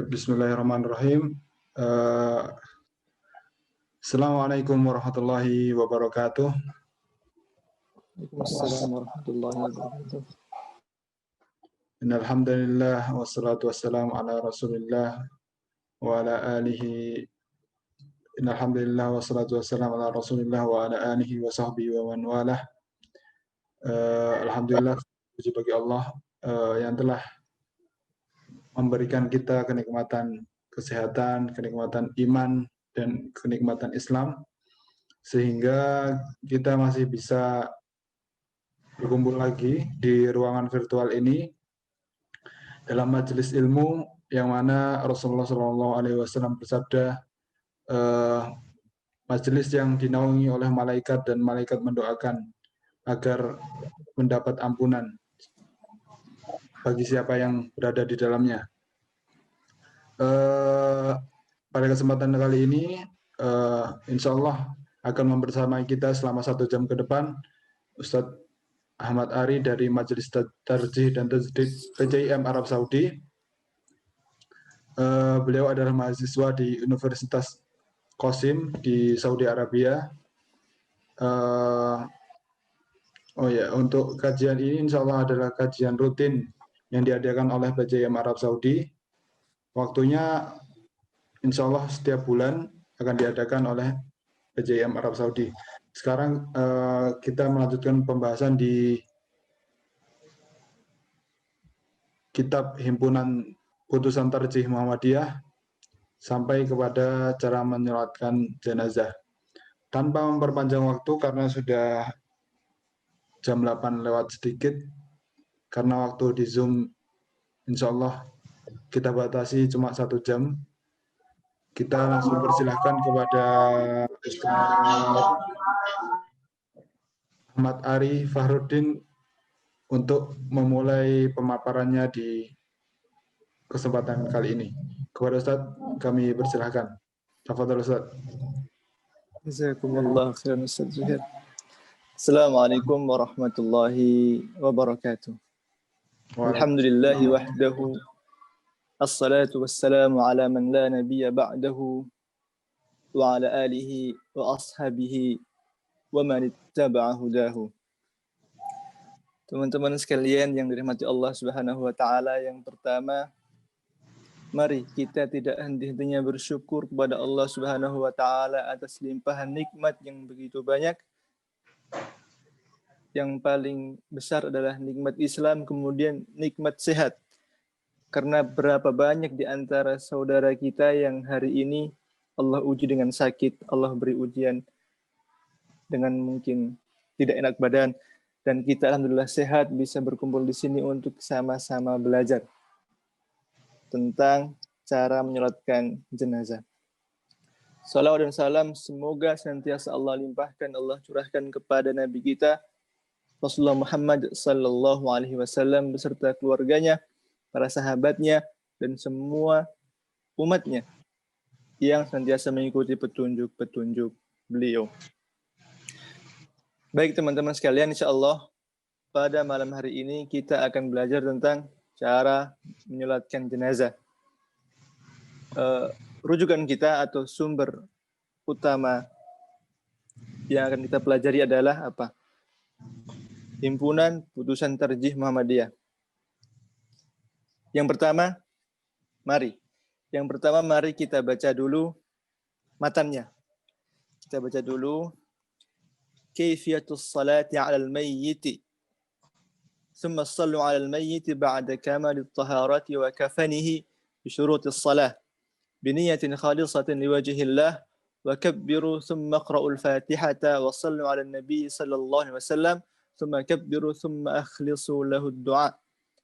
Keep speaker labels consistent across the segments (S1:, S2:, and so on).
S1: Bismillahirrahmanirrahim. Eh, Assalamualaikum warahmatullahi wabarakatuh.
S2: Waalaikumsalam warahmatullahi wabarakatuh.
S1: Innal hamdalillah wassalatu wassalamu ala Rasulillah wa ala alihi. Innal hamdalillah wassalatu wassalamu ala Rasulillah wa ala alihi wa sahbihi wa man walah. Alhamdulillah, puji bagi Allah yang telah memberikan kita kenikmatan kesehatan, kenikmatan iman, dan kenikmatan Islam, sehingga kita masih bisa berkumpul lagi di ruangan virtual ini dalam majelis ilmu yang mana Rasulullah SAW bersabda, majelis yang dinaungi oleh malaikat dan malaikat mendoakan agar mendapat ampunan bagi siapa yang berada di dalamnya. Pada kesempatan kali ini, insya Allah akan membersamai kita selama 1 jam ke depan Ustadz Ahmad Ari dari Majelis Tarjih dan Tajdid PJIM Arab Saudi. Beliau adalah mahasiswa di Universitas Qasim di Saudi Arabia. Untuk kajian ini insya Allah adalah kajian rutin yang diadakan oleh PJIM Arab Saudi. Waktunya insya Allah setiap bulan akan diadakan oleh PJIM Arab Saudi. Sekarang kita melanjutkan pembahasan di kitab Himpunan Putusan Tarjih Muhammadiyah sampai kepada cara menyolatkan jenazah. Tanpa memperpanjang waktu karena sudah jam 8 lewat sedikit, karena waktu di Zoom insya Allah kita batasi cuma 1 jam. Kita langsung persilahkan kepada Ustaz Ahmad Ari Fahrudin untuk memulai pemaparannya di kesempatan kali ini. Kepada Ustaz, kami persilahkan. Tafadhol Ustaz.
S2: Jazakumullah khairan Ustaz Zuhair. Assalamualaikum warahmatullahi wabarakatuh. Alhamdulillahi wahdahu. Assalatu wassalamu ala man la nabiyya ba'dahu wa ala alihi wa ashabihi wa man ittaba'a hudahu. Teman-teman sekalian yang dirahmati Allah Subhanahu wa taala, yang pertama, mari kita tidak henti-hentinya bersyukur kepada Allah Subhanahu wa taala atas limpahan nikmat yang begitu banyak. Yang paling besar adalah nikmat Islam, kemudian nikmat sehat. Karena berapa banyak di antara saudara kita yang hari ini Allah uji dengan sakit, Allah beri ujian dengan mungkin tidak enak badan, dan kita alhamdulillah sehat bisa berkumpul di sini untuk sama-sama belajar tentang cara menyolatkan jenazah. Salawat dan salam semoga senantiasa Allah limpahkan, Allah curahkan kepada Nabi kita Rasulullah Muhammad sallallahu alaihi wasallam beserta keluarganya, para sahabatnya, dan semua umatnya yang senantiasa mengikuti petunjuk-petunjuk beliau. Baik teman-teman sekalian, insya Allah pada malam hari ini kita akan belajar tentang cara menyolatkan jenazah. Rujukan kita atau sumber utama yang akan kita pelajari adalah apa? Himpunan Putusan Tarjih Muhammadiyah. Yang pertama, mari kita baca dulu matannya. Kita baca dulu Kaifiyatus salati 'alal mayyit. Tsumma shallu 'alal mayyit ba'da kamalit taharati wa kafanihi bi syurutis salah bi niyyatin khalishatin liwajhillah wa kabbiru thumma iqra'ul fatihata wa shallu 'alan nabiy sallallahu alaihi wasallam thumma kabbiru thumma akhlisu lahu ad-du'a.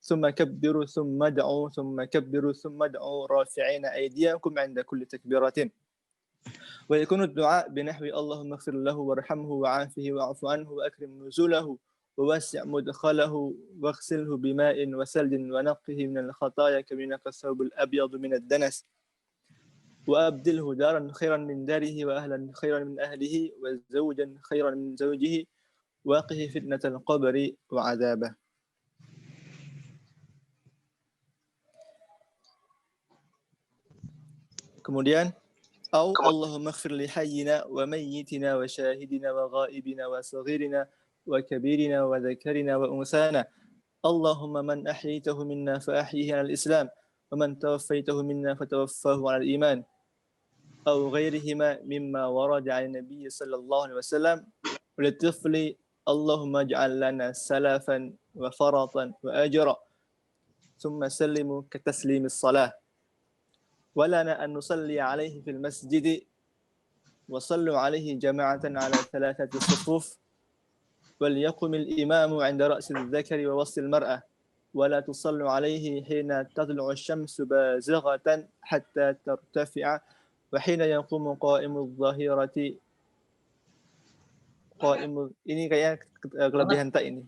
S2: ثم كبروا ثم ادعوا ثم كبروا ثم ادعوا رافعين أيديكم عند كل تكبيرة ويكون الدعاء بنحو اللهم اغفر له وارحمه وعافه واعف عنه وأكرم نزوله ووسع مدخله واغسله بماء وثلج ونقه من الخطايا كما ينقى الثوب الأبيض من الدنس وأبدله دارا خيرا من داره وأهلا خيرا من أهله وزوجا خيرا من زوجه وقه فتنة القبر وعذابه. Kemudian أو اللهم اغفر لحينا وميتنا وشاهدنا وغائبنا وصغيرنا وكبيرنا وذكرنا وأنثانا اللهم من أحييته منا فأحيه على الإسلام ومن توفيته منا فتوفاه على الإيمان أو غيرهما مما ورد عن النبي صلى الله عليه وسلم وللطفل اللهم اجعل لنا سلفا وفرطا وأجرا ثم سلموا كتسليم الصلاة ولنا أن نصلي عليه في المسجد وصلوا عليه جماعة على 3 صفوف وليقم الإمام عند رأس الذكر ووسط المرأة ولا تصلوا عليه حين تطلع الشمس بازغة حتى ترتفع وحين يقوم قائم الظهيرة ini kayaknya kelebihan tak ini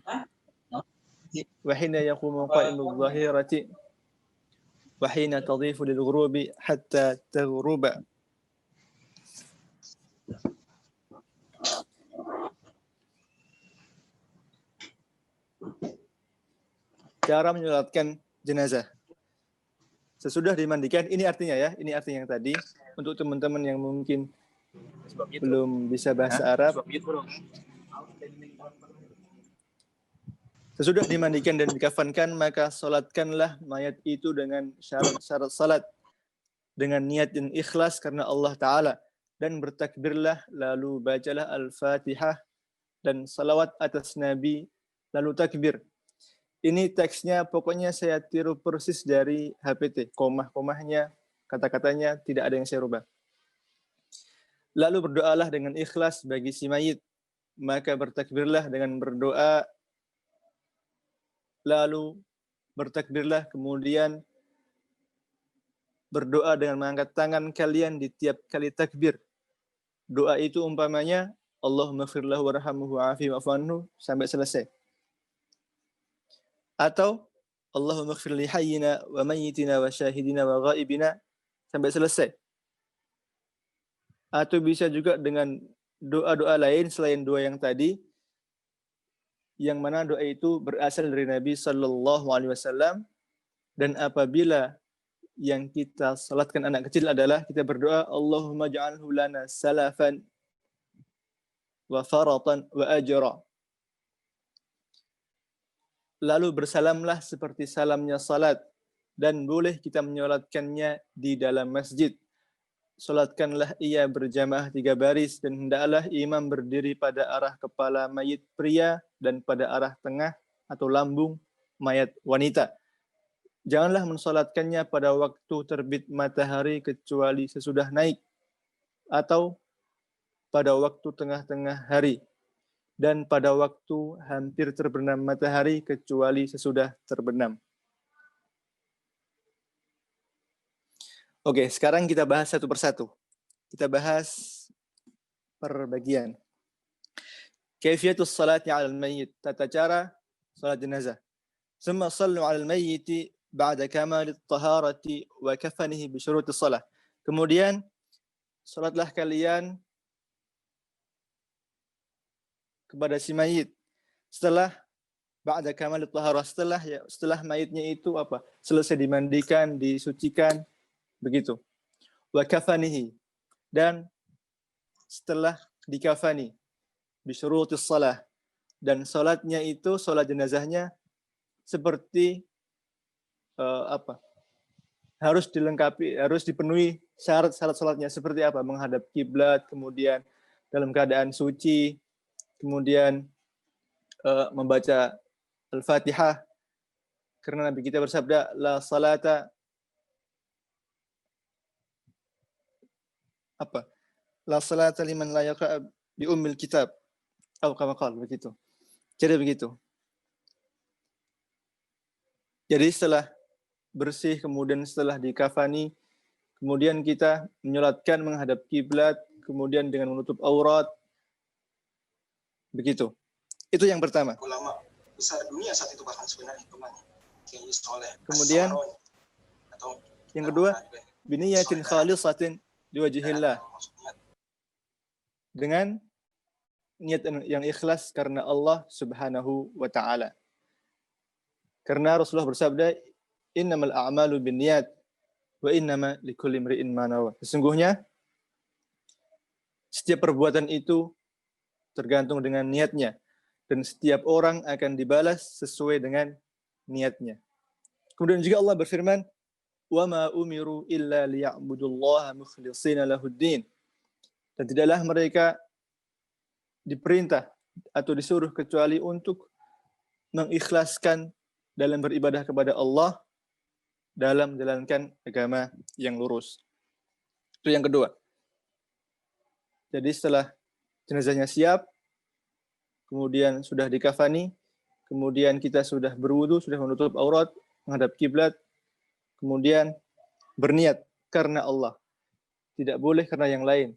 S2: وحين يقوم قائم الظهيرة وحين تضيف للغروب حتى تغرب. Cara menyolatkan jenazah. Sesudah dimandikan, ini artinya ya, ini artinya yang tadi untuk teman-teman yang mungkin belum bisa bahasa Arab. Sesudah dimandikan dan dikafankan, maka salatkanlah mayat itu dengan syarat-syarat salat dengan niat yang ikhlas karena Allah Ta'ala dan bertakbirlah lalu bacalah Al-Fatihah dan salawat atas Nabi lalu takbir. Ini teksnya pokoknya saya tiru persis dari HPT, komah-komahnya, kata-katanya tidak ada yang saya rubah. Lalu berdoalah dengan ikhlas bagi si mayit, maka bertakbirlah dengan berdoa, lalu bertakbirlah kemudian berdoa dengan mengangkat tangan kalian di tiap kali takbir. Doa itu umpamanya Allahumma firlahu warhamhu wa'afi wa'fu anhu sampai selesai. Atau Allahumma ighfir li hayyina wa mayyitina wa syahidina wa ghaibina sampai selesai. Atau bisa juga dengan doa-doa lain selain doa yang tadi, yang mana doa itu berasal dari Nabi Sallallahu Alaihi Wasallam, dan apabila yang kita salatkan anak kecil adalah kita berdoa Allahumma ja'alhu lana salafan wa faratan wa ajra. Lalu bersalamlah seperti salamnya salat, dan boleh kita menyolatkannya di dalam masjid. Solatkanlah ia berjamaah 3 baris, dan hendaklah imam berdiri pada arah kepala mayit pria dan pada arah tengah atau lambung mayat wanita. Janganlah mensolatkannya pada waktu terbit matahari kecuali sesudah naik, atau pada waktu tengah-tengah hari, dan pada waktu hampir terbenam matahari kecuali sesudah terbenam. Oke, sekarang kita bahas satu persatu. Kita bahas per bagian. Kaifiyatus salati 'alal mayyit, tata cara salat jenazah. Tsumma shallu 'alal mayyit ba'da kamalit taharati wa kafanihi bi syurutis shalah. Kemudian salatlah kalian kepada si mayit setelah ba'da kamalit taharah, setelah mayitnya itu apa? Selesai dimandikan, disucikan, begitu. Wa kafanihi, dan setelah dikafani bi syurutis shalah, dan salatnya itu salat jenazahnya seperti harus dilengkapi, harus dipenuhi syarat-syarat salatnya seperti apa? Menghadap kiblat, kemudian dalam keadaan suci, kemudian membaca Al-Fatihah, karena Nabi kita bersabda la salata la salata liman la yaqra bi ummil kitab atau kama qala, begitu. Jadi begitu. Jadi setelah bersih, kemudian setelah dikafani, kemudian kita menyolatkan menghadap kiblat, kemudian dengan menutup aurat, begitu. Itu yang pertama.
S3: Ulama besar dunia saat itu bahkan sebenarnya hitungannya.
S2: Kemudian yang kedua, biniyatin khalisatin liwajhillah, dengan niat yang ikhlas karena Allah Subhanahu wa taala. Karena Rasulullah bersabda, innamal a'malu binniyat, Wa innama likulli imri'in ma nawa. Sesungguhnya setiap perbuatan itu tergantung dengan niatnya, dan setiap orang akan dibalas sesuai dengan niatnya. Kemudian juga Allah berfirman, "Wa ma umiru illa liya'budullaha mukhlishina lahuddin." Dan tidaklah mereka diperintah atau disuruh kecuali untuk mengikhlaskan dalam beribadah kepada Allah, dalam menjalankan agama yang lurus. Itu yang kedua. Jadi setelah jenazahnya siap, kemudian sudah dikafani, kemudian kita sudah berwudu, sudah menutup aurat, menghadap kiblat, kemudian berniat karena Allah. Tidak boleh karena yang lain.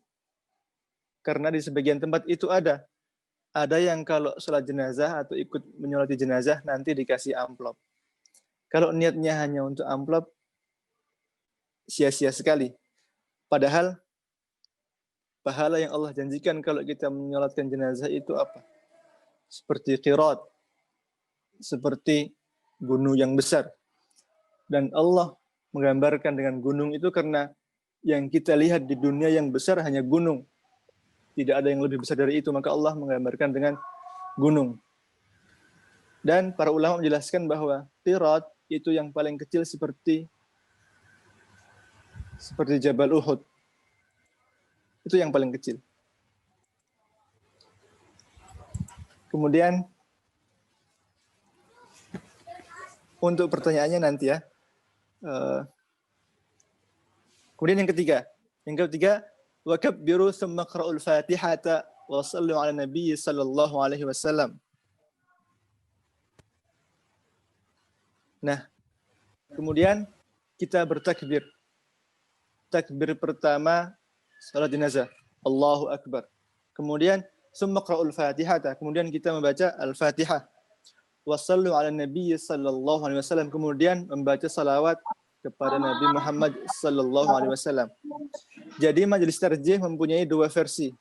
S2: Karena di sebagian tempat itu ada yang kalau sholat jenazah atau ikut menyolati jenazah nanti dikasih amplop. Kalau niatnya hanya untuk amplop, sia-sia sekali. Padahal pahala yang Allah janjikan kalau kita menyolatkan jenazah itu apa? Seperti qirat, seperti gunung yang besar. Dan Allah menggambarkan dengan gunung itu karena yang kita lihat di dunia yang besar hanya gunung. Tidak ada yang lebih besar dari itu, maka Allah menggambarkan dengan gunung. Dan para ulama menjelaskan bahwa qirat itu yang paling kecil seperti Jabal Uhud. Itu yang paling kecil. Kemudian untuk pertanyaannya nanti ya. Kemudian yang ketiga, wa kabbiru tsumma qra'ul Fatihata wa shallu 'ala nabiy sallallahu alaihi wasallam. Nah, kemudian kita bertakbir. Takbir pertama salat jenazah, Allahu Akbar. Kemudian tsumma qra'ul Fatihata, kemudian kita membaca Al-Fatihah. Wa shallu 'ala nabiy sallallahu alaihi wasallam, kemudian membaca salawat kepada Nabi Muhammad sallallahu alaihi wasallam. Jadi majelis tarjih mempunyai dua versi.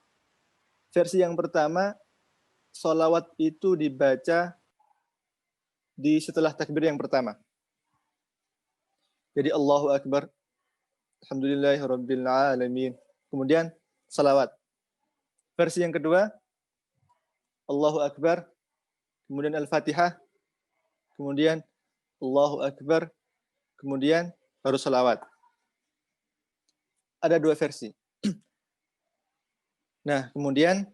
S2: Versi yang pertama, salawat itu dibaca di setelah takbir yang pertama. Jadi Allahu Akbar, Alhamdulillahirabbil alamin. Kemudian salawat. Versi yang kedua, Allahu Akbar, kemudian Al-Fatihah, kemudian Allahu Akbar, kemudian baru salawat. Ada dua versi. Nah, kemudian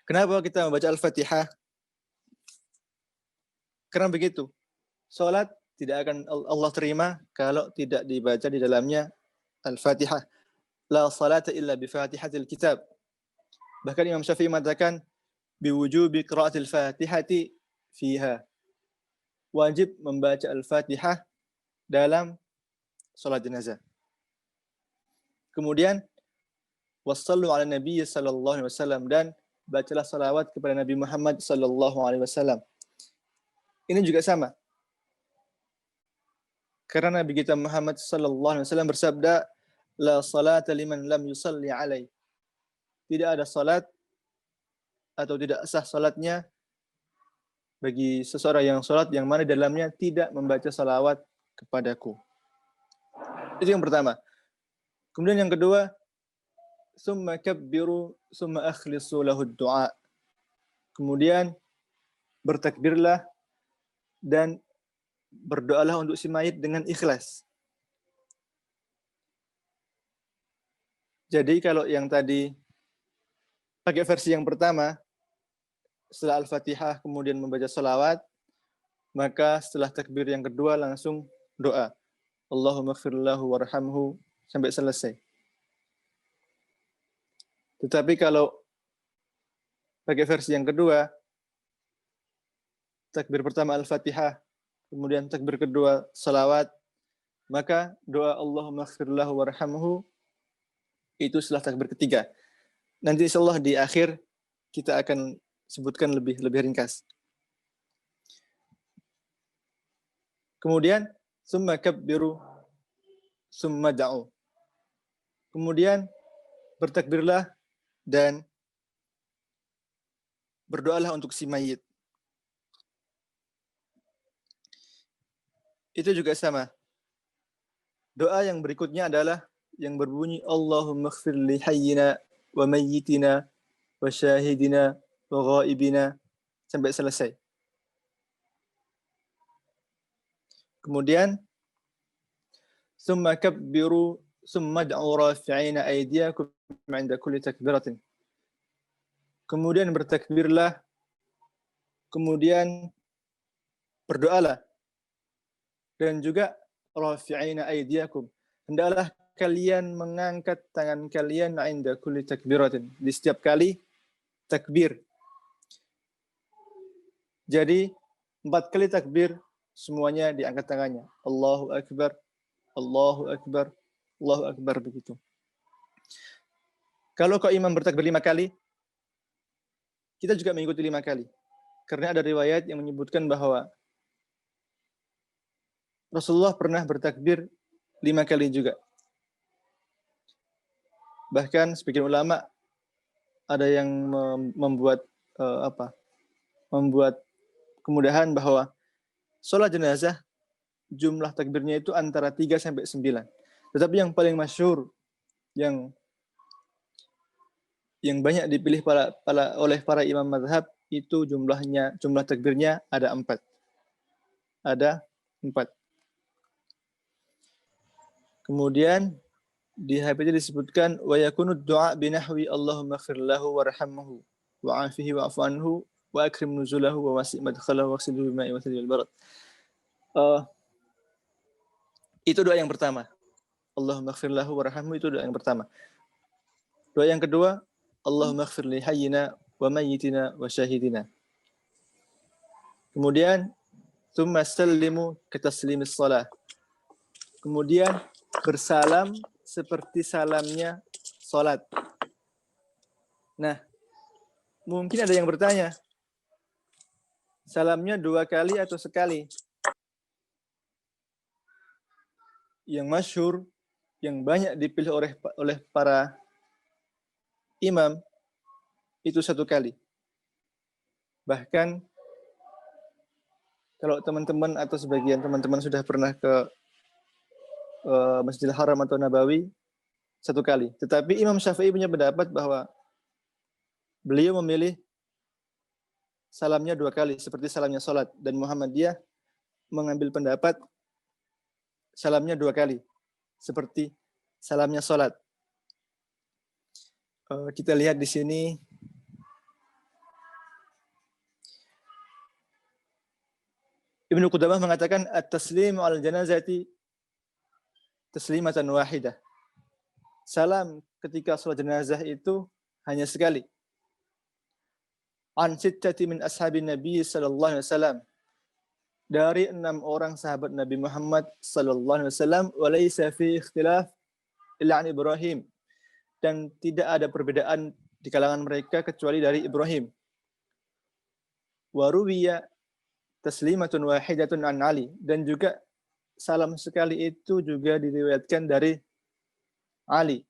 S2: kenapa kita membaca Al-Fatihah? Karena begitu. Salat tidak akan Allah terima kalau tidak dibaca di dalamnya Al-Fatihah. La salata illa bi Fatihatil Kitab. Bahkan Imam Syafi'i mengatakan biwujubi qiraatil Fatihati fiha. Wajib membaca Al-Fatihah dalam salat jenazah. Kemudian wassallu ala nabiy sallallahu alaihi wasallam, dan bacalah salawat kepada Nabi Muhammad sallallahu alaihi wasallam. Ini juga sama. Karena Nabi kita Muhammad sallallahu alaihi wasallam bersabda, la salata liman lam yusalli alai. Tidak ada salat atau tidak sah salatnya bagi seseorang yang salat yang mana dalamnya tidak membaca salawat kepadaku. Itu yang pertama. Kemudian yang kedua, summa kabbiru summa akhlisu lahu du'a. Kemudian bertakbirlah dan berdoalah untuk si mayit dengan ikhlas. Jadi kalau yang tadi pakai versi yang pertama, setelah Al-Fatihah kemudian membaca salawat, maka setelah takbir yang kedua langsung doa. Allahumma ighfirlahu warhamhu sampai selesai. Tetapi kalau pakai versi yang kedua, takbir pertama Al-Fatihah, kemudian takbir kedua salawat, maka doa Allahumma ighfirlahu warhamhu itu setelah takbir ketiga. Nanti insyaallah di akhir kita akan sebutkan lebih ringkas. Kemudian summa kabbiru summa da'u. Kemudian bertakbirlah dan berdoalah untuk si mayit. Itu juga sama. Doa yang berikutnya adalah yang berbunyi Allahumma ighfir li hayyina wa mayyitina wa syahidina wa ghaibina sampai selesai. Kemudian summa kabbiru summa ad'u rafi'ina aydiyakum 'inda kulli takbiratin. Kemudian bertakbirlah, kemudian berdoalah, dan juga rafi'ina aydiyakum. Hendaklah kalian mengangkat tangan kalian 'inda kulli takbiratin, di setiap kali takbir. Jadi 4 kali takbir semuanya diangkat tangannya. Allahu Akbar, Allahu Akbar, Allahu Akbar, begitu. Kalau imam bertakbir 5 kali, kita juga mengikuti 5 kali. Karena ada riwayat yang menyebutkan bahwa Rasulullah pernah bertakbir 5 kali juga. Bahkan sebagian ulama ada yang membuat kemudahan bahwa sholat jenazah jumlah takbirnya itu antara 3 sampai 9. Tetapi yang paling masyhur yang banyak dipilih oleh para imam mazhab itu jumlah takbirnya ada 4. Ada 4. Kemudian di HPT disebutkan wa yakunu du'a binahwi Allahumma ighfir lahu warhamhu wa'afihi wa'fu anhu wa akrim nuzulahu wa wasi' madkhalahu waghsilhu bima'i wa thalji wal barad. Itu doa yang pertama. Allahumma ighfir lahu warhamhu, itu doa yang pertama. Doa yang kedua, Allahumma ighfir li hayyina wa mayyitina wa syahidina. Kemudian tsumma sallimu ka taslimis shalah. Kemudian bersalam seperti salamnya salat. Nah, mungkin ada yang bertanya, salamnya 2 kali atau sekali? Yang masyhur, yang banyak dipilih oleh para imam, itu 1 kali. Bahkan kalau teman-teman atau sebagian teman-teman sudah pernah ke Masjidil Haram atau Nabawi, 1 kali. Tetapi Imam Syafi'i punya pendapat bahwa beliau memilih salamnya 2 kali, seperti salamnya salat. Dan Muhammadiyah mengambil pendapat salamnya 2 kali, seperti salamnya salat. Kita lihat di sini. Ibnu Qudamah mengatakan at-taslimu al janazati taslimatan wahidah. Salam ketika salat jenazah itu hanya sekali. An sittati min ashabin Nabi sallallahu alaihi wasallam. Dari 6 orang sahabat Nabi Muhammad sallallahu alaihi wasallam, wa laysa fi ikhtilaf illa an Ibrahim. Dan tidak ada perbedaan di kalangan mereka kecuali dari Ibrahim. Wa ruwiya taslimatun wahidatun an Ali. Dan juga salam sekali itu juga diriwayatkan dari Ali,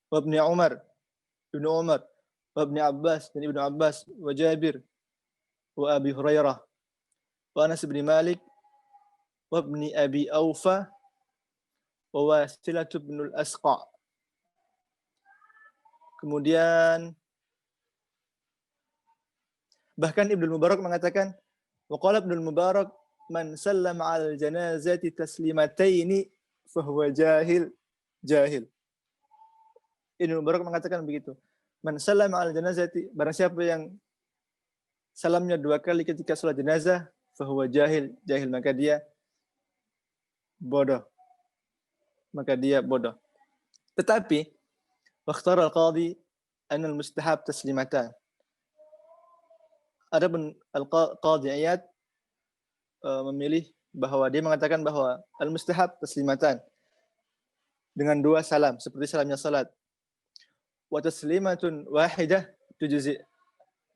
S2: wa Ibnu Umar, wa Ibnu Abbas dan Ibnu Abbas, wa Jabir, wa Abi Hurairah, wa Anas bin Malik, wa Ibnu Abi Aufa, wa Wasilah bin al-Asqa. Kemudian bahkan Ibnu Mubarak mengatakan, wa qala Ibnu Mubarak, man sallama 'alal janazati taslimataini fa huwa jahil. Ibnu Mubarak mengatakan begitu. Man sallama 'alal janazati, barang siapa yang salamnya 2 kali ketika salat jenazah, fa huwa jahil, maka dia bodoh. Tetapi waqtar al-qadhi an al-mustahab taslimatan. Adapun al-qadhi Iyad memilih bahwa dia mengatakan bahwa al-mustahab taslimatan, dengan 2 salam seperti salamnya salat. Wa taslimatun wahidah tujzi.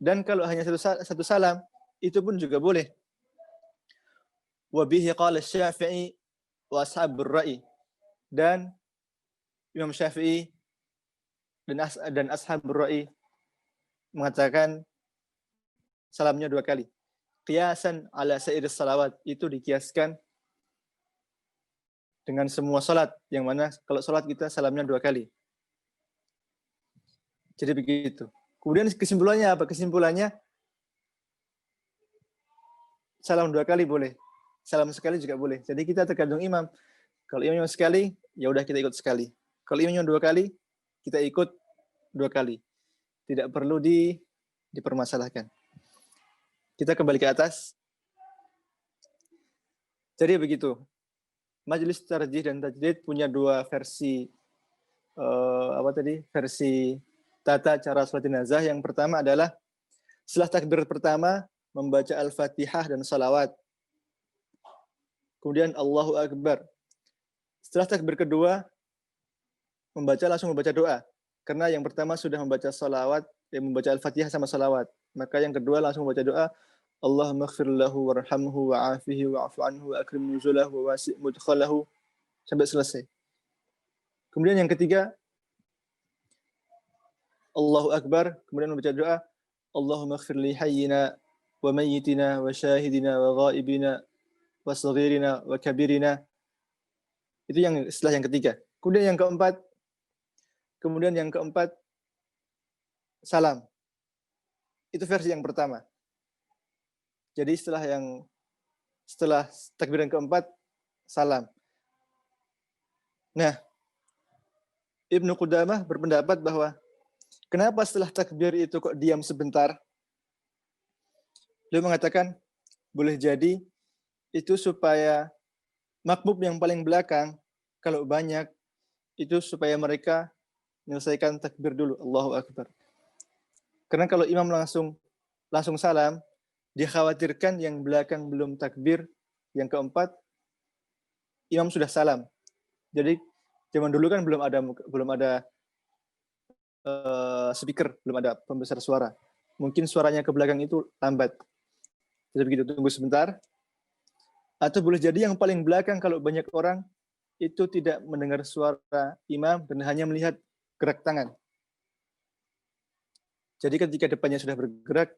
S2: Dan kalau hanya satu salam itu pun juga boleh. Wa bihi qala Syafi'i wa ashabur ra'i. Dan Imam Syafi'i dan ashabur ra'i mengatakan salamnya 2 kali. Qiyasan ala sa'iris salawat, itu dikiaskan dengan semua salat, yang mana kalau salat kita salamnya 2 kali. Jadi begitu. Kemudian kesimpulannya apa? Kesimpulannya salam 2 kali boleh, salam sekali juga boleh. Jadi kita tergantung imam. Kalau imamnya sekali, ya udah kita ikut sekali. Kalau imamnya 2 kali, kita ikut 2 kali. Tidak perlu dipermasalahkan. Kita kembali ke atas. Jadi begitu. Majelis Tarjih dan Tajdid punya 2 versi versi tata cara salat jenazah. Yang pertama adalah setelah takbir pertama membaca Al-Fatihah dan salawat. Kemudian Allahu Akbar. Setelah takbir kedua langsung membaca doa. Karena yang pertama sudah membaca salawat, membaca Al-Fatihah sama salawat. Maka yang kedua langsung membaca doa, Allahumma ighfir lahu warhamhu wa'afihi wa'fu anhu wa akrim nuzulahu wa wasi' mudkhalahu sampai selesai. Kemudian yang ketiga Allahu Akbar, kemudian membaca doa Allahumma ighfir li hayyina wa mayyitina wa syahidina wa ghaibina wa saghirina wa kabirina. Itu yang setelah yang ketiga. Kemudian yang keempat salam. Itu versi yang pertama. Jadi setelah takbir yang keempat salam. Nah, Ibnu Qudamah berpendapat bahwa kenapa setelah takbir itu kok diam sebentar? Beliau mengatakan boleh jadi itu supaya makmum yang paling belakang kalau banyak itu supaya mereka menyelesaikan takbir dulu, Allahu Akbar. Karena kalau imam langsung salam, dikhawatirkan yang belakang belum takbir, yang keempat imam sudah salam. Jadi zaman dulu kan belum ada speaker, belum ada pembesar suara. Mungkin suaranya ke belakang itu lambat. Jadi begitu, tunggu sebentar. Atau boleh jadi yang paling belakang kalau banyak orang itu tidak mendengar suara imam dan hanya melihat gerak tangan. Jadi ketika depannya sudah bergerak,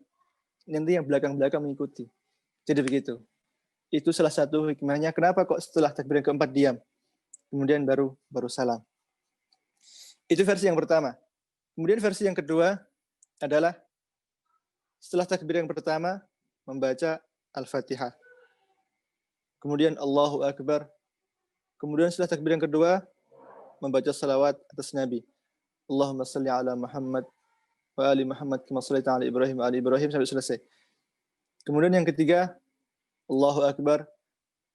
S2: nanti yang belakang-belakang mengikuti. Jadi begitu. Itu salah satu hikmahnya kenapa kok setelah takbir yang keempat diam. Kemudian baru salam. Itu versi yang pertama. Kemudian versi yang kedua adalah setelah takbir yang pertama membaca Al-Fatihah. Kemudian Allahu Akbar. Kemudian setelah takbir yang kedua membaca salawat atas Nabi. Allahumma salli ala Muhammad wa ali Muhammad kama shallaita ala Ibrahim wa ali Ibrahim sampai selesai. Kemudian yang ketiga Allahu Akbar,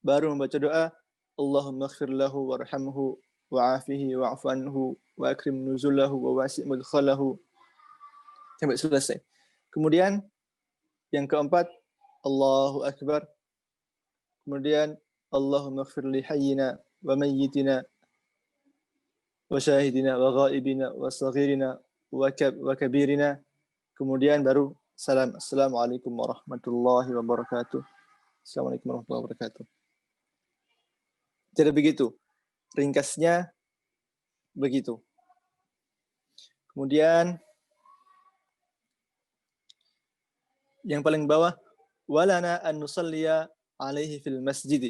S2: baru membaca doa Allahumma ighfir lahu warhamhu wa'afihi wa'fu anhu wa akrim nuzulahu wa wasi' mudkhalahu sampai selesai. Kemudian yang keempat Allahu Akbar. Kemudian Allahumma ighfir li hayyina wa mayyitina wa syahidina wa ghaibina wa saghirina wa kabirina. Kemudian baru salam. Assalamualaikum warahmatullahi wabarakatuh. Assalamualaikum warahmatullahi wabarakatuh. Jadi begitu. Ringkasnya begitu. Kemudian yang paling bawah walana an nusalliya alaihi fil masjid.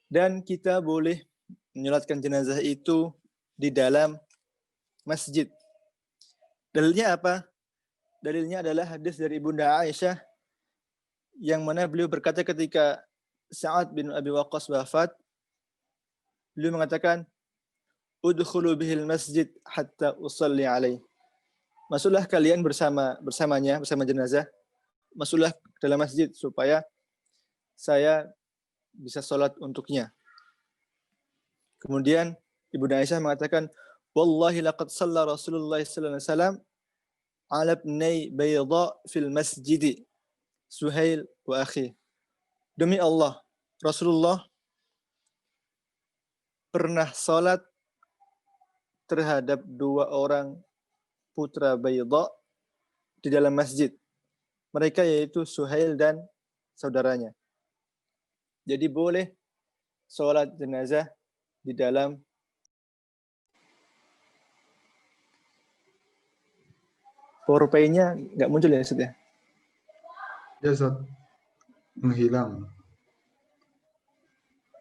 S2: Dan kita boleh menyolatkan jenazah itu di dalam masjid. Dalilnya apa? Dalilnya adalah hadis dari Bunda Aisyah yang mana beliau berkata ketika Sa'ad bin Abi Waqqas wafat, beliau mengatakan, "Udkhulu bihil masjid hatta usalli alaih." Masuklah kalian bersama jenazah, masuklah ke dalam masjid supaya saya bisa sholat untuknya. Kemudian Ibunda Aisyah mengatakan, "Wallahi laqad shalla Rasulullah sallallahu alaihi wasallam ala ibnai bayda fil masjid Suhail wa akhi." Demi Allah, Rasulullah pernah salat terhadap 2 orang putra Bayda di dalam masjid. Mereka yaitu Suhail dan saudaranya. Jadi boleh salat jenazah di dalam PowerPoint-nya nggak muncul ya, Ustaz ya?
S1: Ya, Ustaz. Menghilang.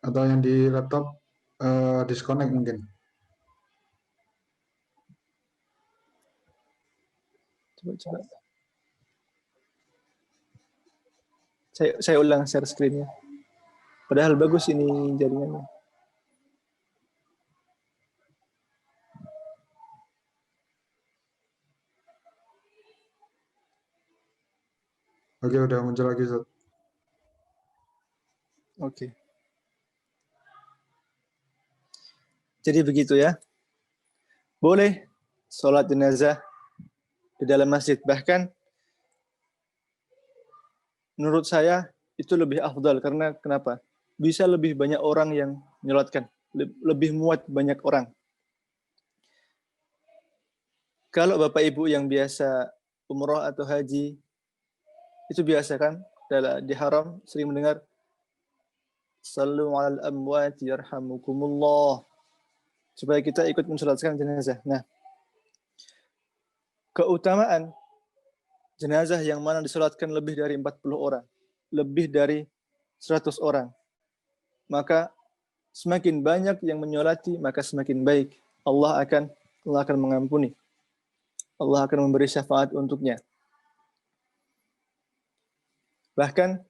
S1: Atau yang di laptop disconnect mungkin.
S2: Coba. Saya ulang share screen-nya. Padahal bagus ini jaringannya.
S1: Oke, udah muncul lagi, Ustaz.
S2: Oke. Jadi begitu ya. Boleh sholat jenazah di dalam masjid. Bahkan menurut saya itu lebih afdal. Karena kenapa? Bisa lebih banyak orang yang menyolatkan. Lebih muat banyak orang. Kalau Bapak Ibu yang biasa umroh atau haji, itu biasa kan? Di haram sering mendengar Sallu alal amwati yarhamukumullah. Supaya kita ikut mensolatkan jenazah. Nah, keutamaan jenazah yang mana disolatkan lebih dari 40 orang, lebih dari 100 orang, maka semakin banyak yang menyolati, maka semakin baik. Allah akan mengampuni. Allah akan memberi syafaat untuknya. Bahkan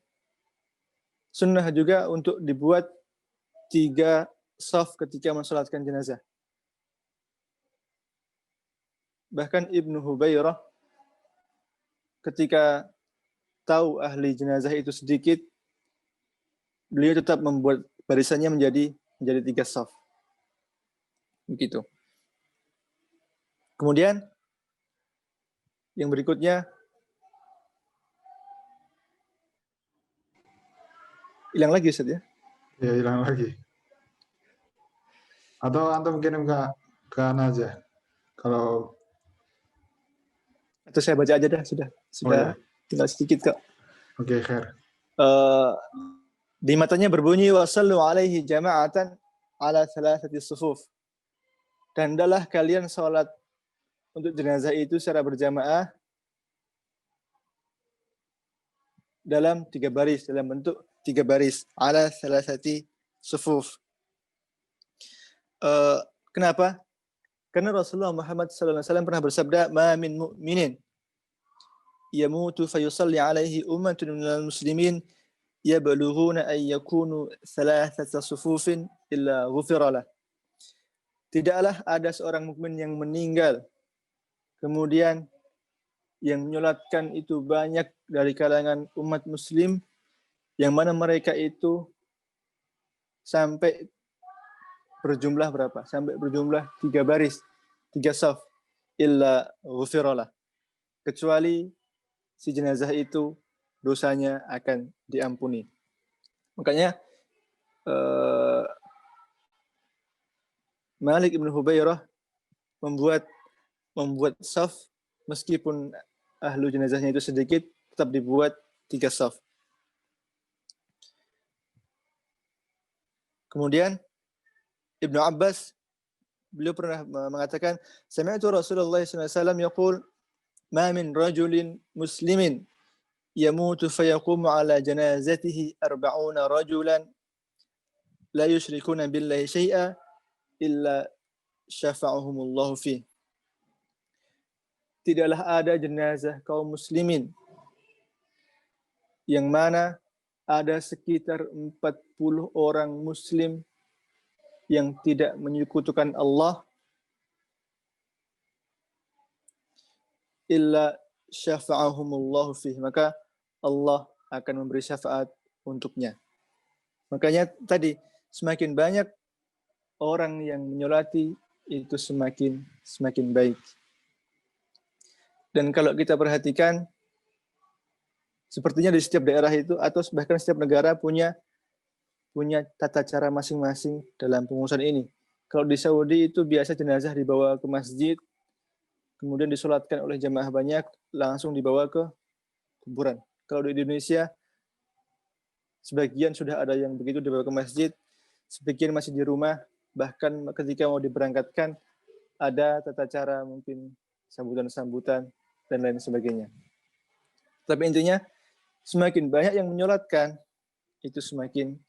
S2: sunnah juga untuk dibuat 3 saf ketika mensolatkan jenazah. Bahkan Ibnu Hubairah ketika tahu ahli jenazah itu sedikit, beliau tetap membuat barisannya menjadi 3 saf. Begitu. Kemudian yang berikutnya, hilang lagi Ustaz ya?
S1: Ya, hilang lagi. Atau antum kirim ke Ana aja. Kalau
S2: Atau saya baca aja dah, sudah
S1: iya.
S2: tinggal sedikit kok.
S1: Oke, khair.
S2: Di matanya berbunyi wasallu alaihi jama'atan ala thalathati sufuf. Dan hendaklah kalian salat untuk jenazah itu secara berjamaah dalam 3 baris, dalam bentuk 3 baris ala thalathati sufuf. Kenapa? Karena Rasulullah Muhammad SAW pernah bersabda, "Ma min mu'minin yamutu fayusalli alaihi ummatun minal muslimin yablughuna an yakunu thalathata sufufin illa ghufira lah." Tidaklah ada seorang mukmin yang meninggal kemudian yang menyolatkan itu banyak dari kalangan umat muslim yang mana mereka itu sampai berjumlah berapa? Sampai berjumlah 3 baris, 3 saf. Illa ghufiralah. Kecuali si jenazah itu dosanya akan diampuni. Makanya Malik Ibn Hubairah membuat saf meskipun ahlu jenazahnya itu sedikit, tetap dibuat 3 saf. Kemudian Ibnu Abbas, beliau pernah mengatakan, sami'tu Rasulullah SAW yaqul, ma min rajulin muslimin yamutu fayaqumu ala janazatihi 40 rajulan la yusyrikuna billahi syai'a illa syafa'ahumullahu fi. Tidaklah ada jenazah kaum muslimin yang mana ada sekitar 40 orang muslim yang tidak menyekutukan Allah illa syafa'ahumullahu fi, maka Allah akan memberi syafaat untuknya. Makanya tadi semakin banyak orang yang menyolati itu semakin baik. Dan kalau kita perhatikan, sepertinya di setiap daerah itu atau bahkan setiap negara punya tata cara masing-masing dalam pengurusan ini. Kalau di Saudi itu biasa jenazah dibawa ke masjid, kemudian disolatkan oleh jamaah banyak, langsung dibawa ke kuburan. Kalau di Indonesia, sebagian sudah ada yang begitu dibawa ke masjid, sebagian masih di rumah, bahkan ketika mau diberangkatkan, ada tata cara mungkin sambutan-sambutan dan lain sebagainya. Tapi intinya, semakin banyak yang menyolatkan, itu semakin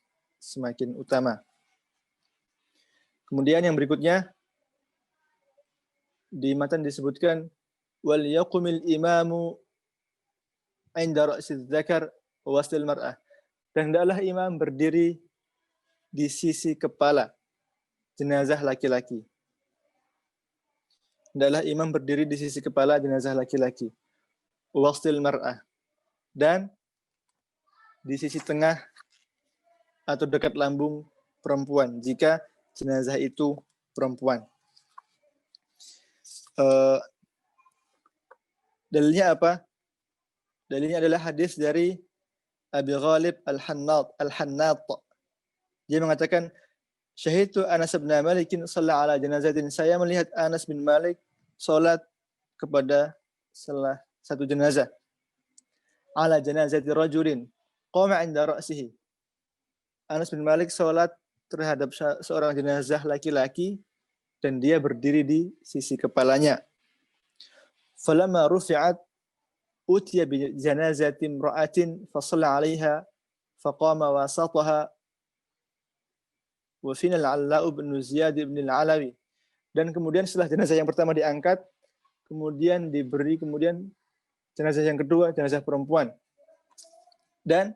S2: utama. Kemudian yang berikutnya di matan disebutkan wal yaqumil imamu 'inda ra'siz dzakar wa wasl mar'ah. Dan hendaklah imam berdiri di sisi kepala jenazah laki-laki. Hendaklah imam berdiri di sisi kepala jenazah laki-laki. Wasl mar'ah. Dan di sisi tengah atau dekat lambung perempuan jika jenazah itu perempuan. Dalilnya apa? Dalilnya adalah hadis dari Abi Ghalib Al-Hannat. Dia mengatakan, "Syahidtu Anas bin Malik shalla ala janazatin." Saya melihat Anas bin Malik salat kepada salah satu jenazah. Ala janazati rajulin qama 'inda ra'sihi. Anas bin Malik salat terhadap seorang jenazah laki-laki dan dia berdiri di sisi kepalanya. Falamma rufi'at utiya bi janazati imra'atin fa shalla 'alaiha fa qama wasataha wa fina al-'Alla bin Ziyad bin al-'Alawi. Dan kemudian setelah jenazah yang pertama diangkat, kemudian jenazah yang kedua, jenazah perempuan. Dan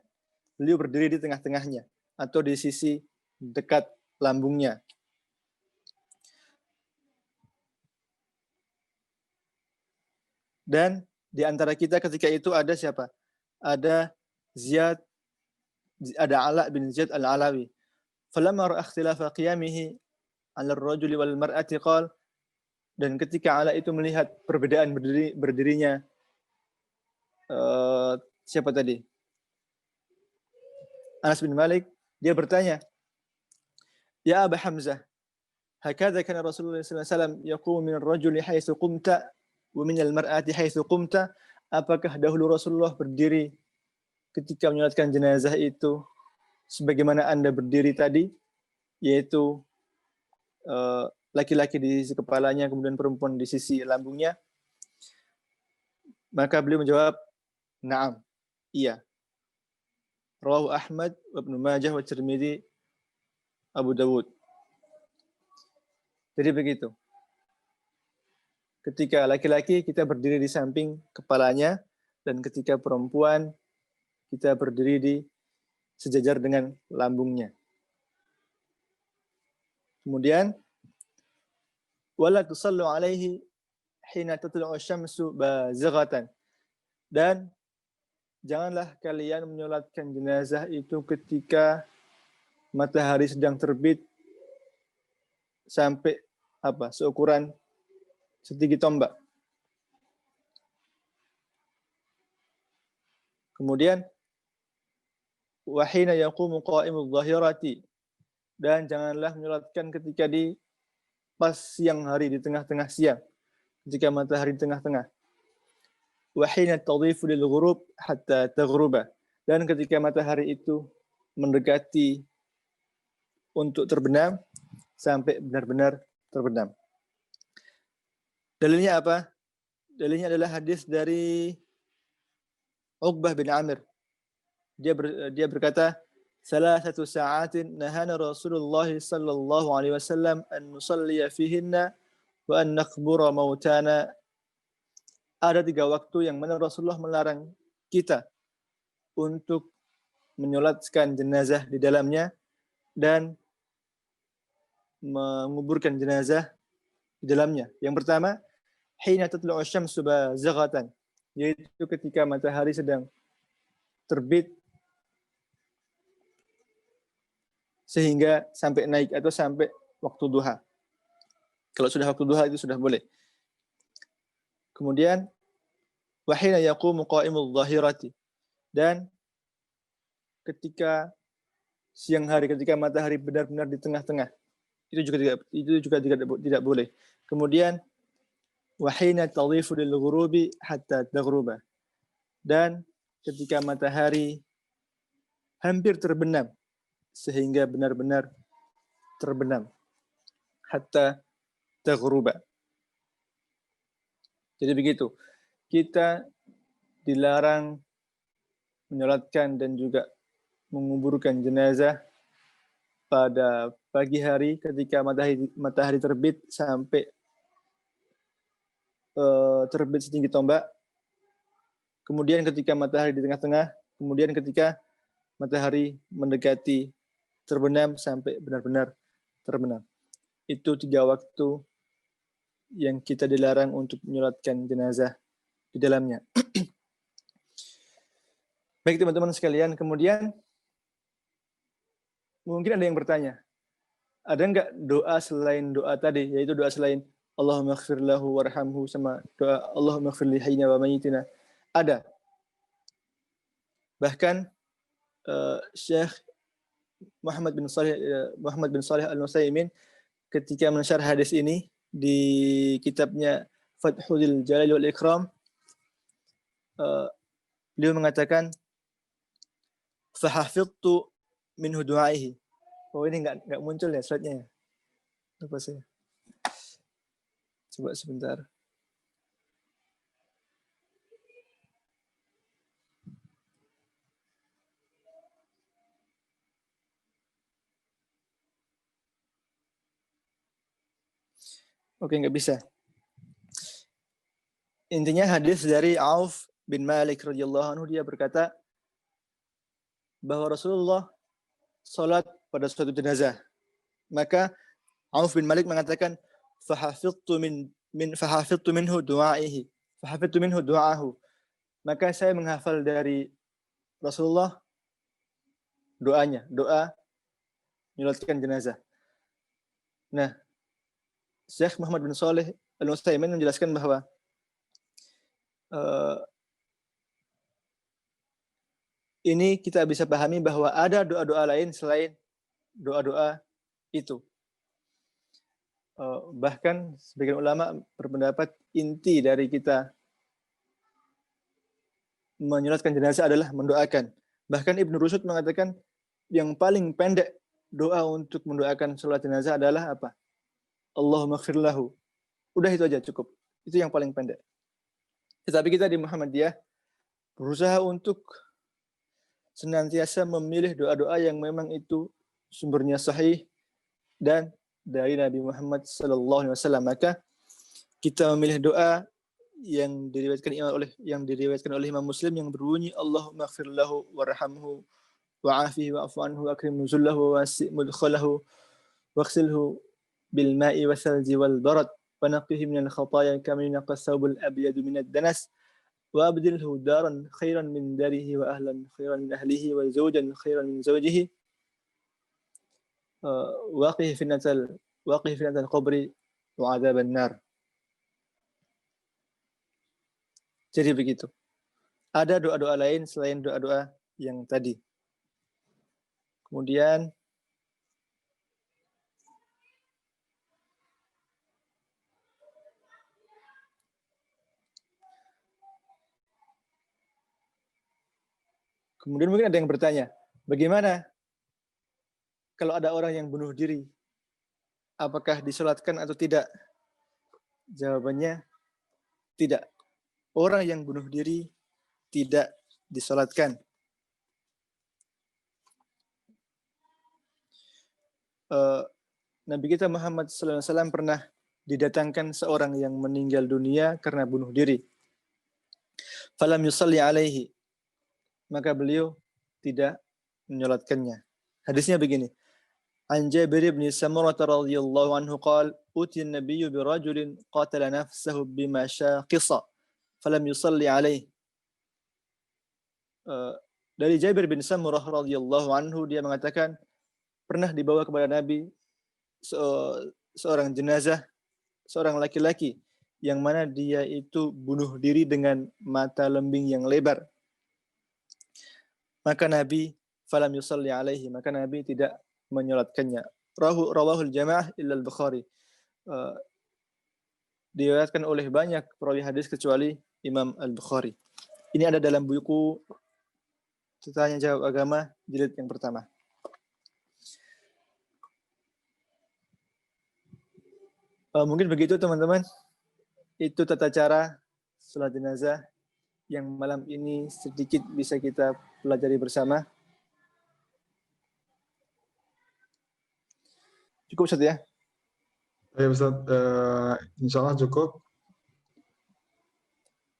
S2: beliau berdiri di tengah-tengahnya atau di sisi dekat lambungnya. Dan di antara kita ketika itu ada siapa? Ada Ziyad, ada Ala bin Ziyad al-Alawi. Falamma ra'a ikhtilafa qiyamihi 'ala ar-rajuli wal mar'ati qala, dan ketika Ala itu melihat perbedaan berdirinya siapa tadi? Anas bin Malik, dia bertanya, "Ya Aba Hamzah, hakadha kana Rasulullah sallallahu alaihi wasallam yaqumu min ar-rajuli haitsu qumta wa min al-mar'ati haitsu qumta?" Apakah dahulu Rasulullah berdiri ketika menyolatkan jenazah itu sebagaimana Anda berdiri tadi, yaitu laki-laki di sisi kepalanya, kemudian perempuan di sisi lambungnya? Maka beliau menjawab, "Na'am, iya." Rawahu Ahmad, Ibnu Majah, wa Tirmidzi, Abu Dawud. Jadi begitu. Ketika laki-laki kita berdiri di samping kepalanya, dan ketika perempuan kita berdiri di sejajar dengan lambungnya. Kemudian wala tusallu alaihi hina tatlu'u asy-syamsu bazighatan. Dan janganlah kalian menyolatkan jenazah itu ketika matahari sedang terbit sampai seukuran setinggi tombak. Kemudian wahina yaqumu qa'imudz zahirati, dan janganlah menyolatkan ketika di pas siang hari, di tengah-tengah siang, ketika matahari di tengah-tengah. Wahina tadhifu lil ghurub hatta taghruba, dan ketika matahari itu mendekati untuk terbenam sampai benar-benar terbenam. Dalilnya apa? Dalilnya adalah hadis dari Uqbah bin Amir. Dia berkata, "Salasatu sa'atin nahana Rasulullah sallallahu alaihi wasallam an nusalliya fihinna wa an naqbura mautana." Ada 3 waktu yang mana Rasulullah melarang kita untuk menyolatkan jenazah di dalamnya dan menguburkan jenazah di dalamnya. Yang pertama, hina tatlu'u asy-syamsu bazighatan, yaitu ketika matahari sedang terbit sehingga sampai naik atau sampai waktu duha. Kalau sudah waktu duha itu sudah boleh. Kemudian wahina yaqumu qa'imudz zahirati, dan ketika siang hari, ketika matahari benar-benar di tengah-tengah, itu juga tidak boleh. Kemudian wahina tadhifu lil ghurubi hatta taghruba, dan ketika matahari hampir terbenam sehingga benar-benar terbenam, hatta taghruba. Jadi begitu, kita dilarang menyolatkan dan juga menguburkan jenazah pada pagi hari ketika matahari terbit sampai terbit setinggi tombak, kemudian ketika matahari di tengah-tengah, kemudian ketika matahari mendekati terbenam sampai benar-benar terbenam. Itu 3 waktu yang kita dilarang untuk menyolatkan jenazah di dalamnya. Baik teman-teman sekalian, kemudian mungkin ada yang bertanya, ada nggak doa selain doa tadi, yaitu doa selain Allahumma ighfir lahu warhamhu sama doa Allahumma ighfir li hayyina wa mayyitina? Ada. Bahkan Syekh Muhammad bin Shalih Al-Utsaimin ketika mensyarah hadis ini di kitabnya Fathul Jalal wal Ikram, beliau mengatakan fahafidtu minhu du'aihi. Oh, ini enggak muncul ya slide-nya. Apa sih? Coba sebentar. Oke, enggak bisa. Intinya hadis dari Auf bin Malik radhiyallahu anhu, dia berkata bahwa Rasulullah salat pada suatu jenazah. Maka Auf bin Malik mengatakan fahafidtu minhu du'aihi. Fahafidtu minhu du'ahu. Maka saya menghafal dari Rasulullah doanya, doa menyolatkan jenazah. Nah, Syekh Muhammad bin Shalih Al-Utsaimin menjelaskan bahwa ini kita bisa pahami bahwa ada doa-doa lain selain doa-doa itu. Bahkan sebagian ulama berpendapat inti dari kita menyolatkan jenazah adalah mendoakan. Bahkan Ibnu Rushd mengatakan yang paling pendek doa untuk mendoakan sholat jenazah adalah apa? Allahumma ighfir lahu. Udah itu aja cukup. Itu yang paling pendek. Tetapi kita di Muhammadiyah berusaha untuk senantiasa memilih doa-doa yang memang itu sumbernya sahih dan dari Nabi Muhammad SAW. Maka kita memilih doa yang diriwayatkan oleh Imam Muslim yang berbunyi Allahumma ighfir lahu warhamhu wa'afihi wa'fu anhu wa akrim nuzullahu wa wasi' mudkhalahu waghsilhu bil ma'i wasalji wal barad wa naqqihi minal khataaya kama yunqqa thawbul abyadu minad danas wa abdilhu daran khairan min darihi wa ahlan khairan min ahlihi wa zawjan khairan min zawjihi waqihi fitnatal qabri wa adzaban nar. Jadi begitu. Ada doa-doa lain selain doa-doa yang tadi. Kemudian mungkin ada yang bertanya, bagaimana kalau ada orang yang bunuh diri? Apakah disolatkan atau tidak? Jawabannya tidak. Orang yang bunuh diri tidak disolatkan. Nabi kita Muhammad SAW pernah didatangkan seorang yang meninggal dunia karena bunuh diri. Falam yusalli alaihi. Maka beliau tidak menyolatkannya. Hadisnya begini. An Jabir bin Samurah radhiyallahu anhu qala utiya an-nabiyyu bi rajulin qatala nafsahu bima shaqisa falam yusalli alaihi. Dari Jabir bin Samurah radhiyallahu anhu, dia mengatakan pernah dibawa kepada Nabi seorang jenazah, seorang laki-laki yang mana dia itu bunuh diri dengan mata lembing yang lebar. Maka Nabi falam yusalli alaihi, maka Nabi tidak menyolatkannya. Rawahul jamaah illa al-Bukhari. Diriwayatkan oleh banyak perawi hadis kecuali Imam Al-Bukhari. Ini ada dalam buku Tanya Jawab Agama jilid yang pertama. Mungkin begitu teman-teman. Itu tata cara salat jenazah yang malam ini sedikit bisa kita pelajari bersama. Cukup Ustaz ya?
S1: Baik Ustaz, insya Allah cukup.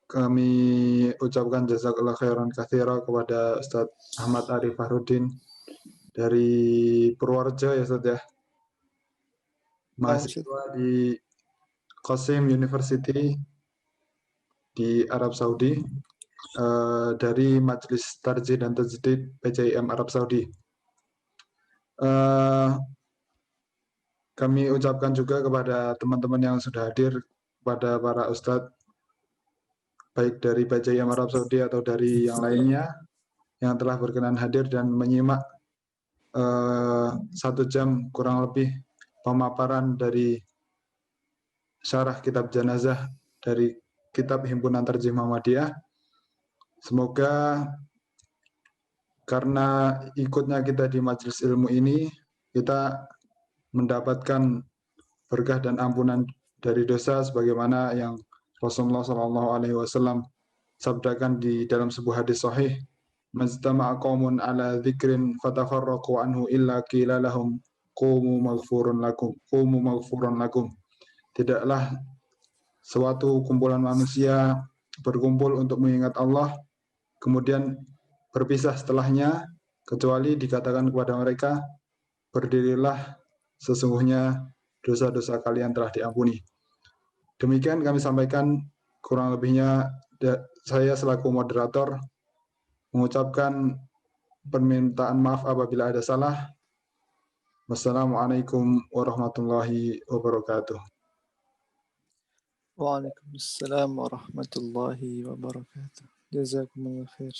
S1: Kami ucapkan jazakallah khairan katsira kepada Ustaz Ahmad Arif Fahrudin dari Purworejo ya Ustaz ya. Mahasiswa di Qasim University di Arab Saudi, dari Majelis Tarjih dan Tajdid PJIM Arab Saudi. Kami ucapkan juga kepada teman-teman yang sudah hadir, kepada para ustadz, baik dari PJIM Arab Saudi atau dari yang lainnya, yang telah berkenan hadir dan menyimak 1 jam kurang lebih pemaparan dari syarah kitab jenazah dari kitab Himpunan Tarjih Muhammadiyah. Semoga karena ikutnya kita di majelis ilmu ini, kita mendapatkan berkah dan ampunan dari dosa sebagaimana yang Rasulullah SAW sabdakan di dalam sebuah hadis sahih, "Majtama'a qaumun ala dzikrin fatafarraqu anhu illa qila lahum qumu maghfurun lakum." Tidaklah suatu kumpulan manusia berkumpul untuk mengingat Allah, kemudian berpisah setelahnya, kecuali dikatakan kepada mereka, berdirilah, sesungguhnya dosa-dosa kalian telah diampuni. Demikian kami sampaikan, kurang lebihnya saya selaku moderator mengucapkan permintaan maaf apabila ada salah. Wassalamualaikum warahmatullahi wabarakatuh.
S2: Waalaikumsalam warahmatullahi wabarakatuh. Jazakumullah khair.